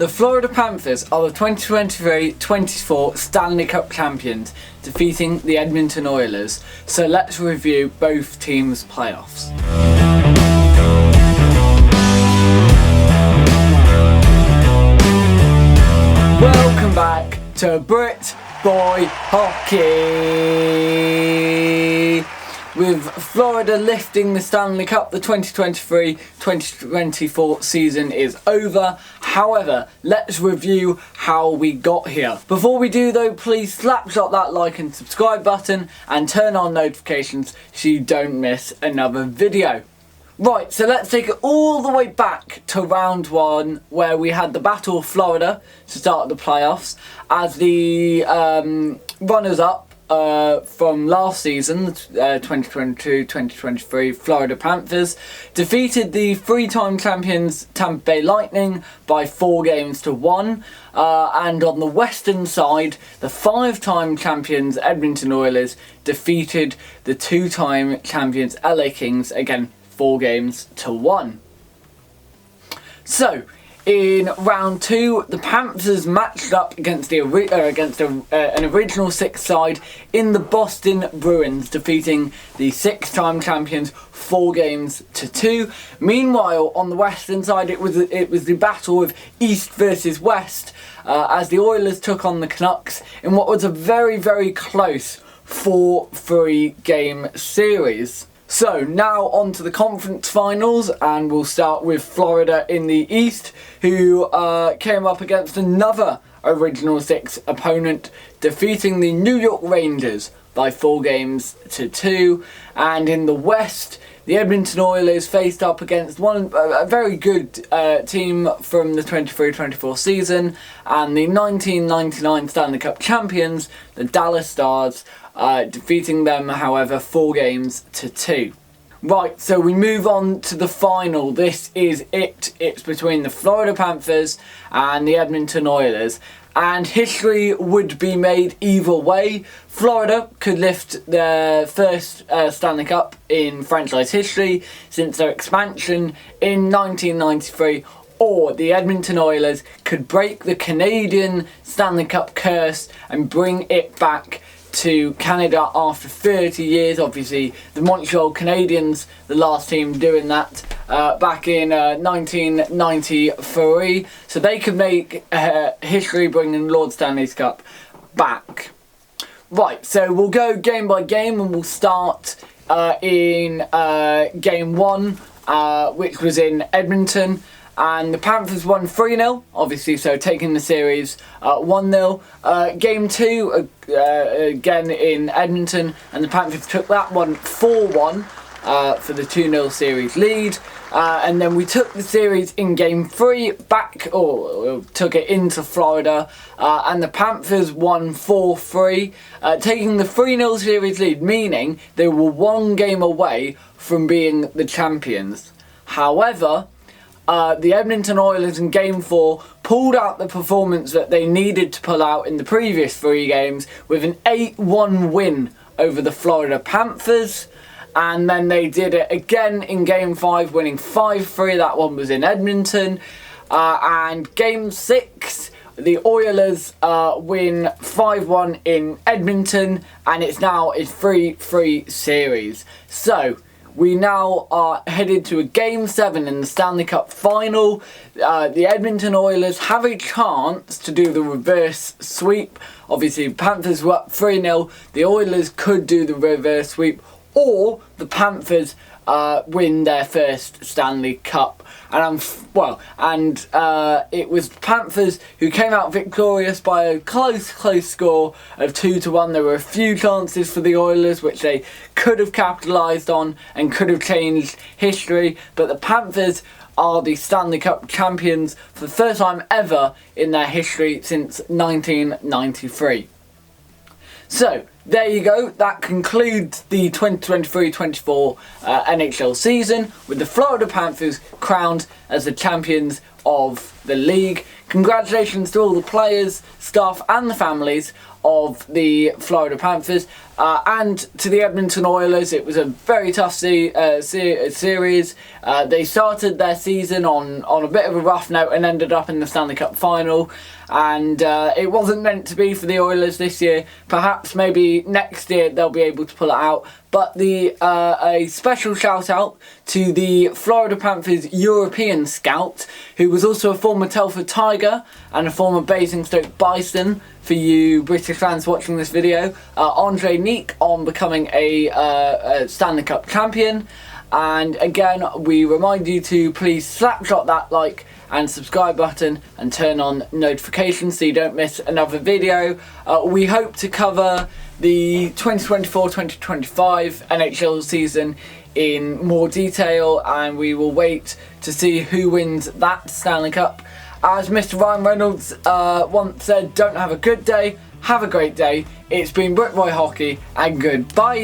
The Florida Panthers are the 2023-24 Stanley Cup champions, defeating the Edmonton Oilers. So let's review both teams' playoffs. Welcome back to BritBoy Hockey. With Florida lifting the Stanley Cup, the 2023-2024 season is over. However, let's review how we got here. Before we do though, please slapshot that like and subscribe button and turn on notifications so you don't miss another video. Right, so let's take it all the way back to round one, where we had the Battle of Florida to start the playoffs as the runners-up from last season, 2022-2023 Florida Panthers, defeated the three-time champions Tampa Bay Lightning by 4-1. And on the western side, the five-time champions Edmonton Oilers defeated the two-time champions LA Kings, again 4-1. So, in round two, the Panthers matched up against an original six side in the Boston Bruins, defeating the six-time champions 4-2. Meanwhile, on the western side, it was the battle of East versus West, as the Oilers took on the Canucks in what was a very, very close 4-3 game series. So now on to the conference finals, and we'll start with Florida in the East, who came up against another original six opponent, defeating the New York Rangers by 4-2. And in the West, the Edmonton Oilers faced up against a very good team from the 23-24 season, and the 1999 Stanley Cup champions, the Dallas Stars, defeating them, however, 4-2. Right, so we move on to the final. This is it. It's between the Florida Panthers and the Edmonton Oilers, and history would be made either way. Florida could lift their first Stanley Cup in franchise history since their expansion in 1993, or the Edmonton Oilers could break the Canadian Stanley Cup curse and bring it back to Canada after 30 years. Obviously, the Montreal Canadiens, the last team doing that back in 1993. So they could make history bringing Lord Stanley's Cup back. Right, so we'll go game by game, and we'll start in game one, which was in Edmonton. And the Panthers won 3-0, obviously, so taking the series 1-0. Game two, again in Edmonton, and the Panthers took that one 4-1 for the 2-0 series lead. And then we took the series in game three took it into Florida, and the Panthers won 4-3, taking the 3-0 series lead, meaning they were one game away from being the champions. However, the Edmonton Oilers in Game 4 pulled out the performance that they needed to pull out in the previous three games with an 8-1 win over the Florida Panthers. And then they did it again in Game 5, winning 5-3. That one was in Edmonton. And Game 6, the Oilers win 5-1 in Edmonton. And it's now a 3-3 series. So we now are headed to a Game 7 in the Stanley Cup Final. The Edmonton Oilers have a chance to do the reverse sweep. Obviously, Panthers were up 3-0. The Oilers could do the reverse sweep, or the Panthers win their first Stanley Cup. And it was Panthers who came out victorious by a close score of 2-1. There were a few chances for the Oilers which they could have capitalised on and could have changed history, but the Panthers are the Stanley Cup champions for the first time ever in their history since 1993. So, there you go. That concludes the 2023-24 NHL season, with the Florida Panthers crowned as the champions of the league. Congratulations to all the players, staff and the families of the Florida Panthers, and to the Edmonton Oilers. It was a very tough series. They started their season on a bit of a rough note and ended up in the Stanley Cup Final, and it wasn't meant to be for the Oilers this year. Perhaps maybe next year they'll be able to pull it out, but a special shout out to the Florida Panthers European scout, who was also a former Telford Tiger and a former Basingstoke Bison, for you British fans watching this video, Andre Neek, on becoming a Stanley Cup champion. And again, we remind you to please slapshot that like and subscribe button and turn on notifications so you don't miss another video. We hope to cover the 2024-2025 NHL season in more detail, and we will wait to see who wins that Stanley Cup. As Mr. Ryan Reynolds once said, don't have a good day, have a great day. It's been BritBoy Hockey, and goodbye.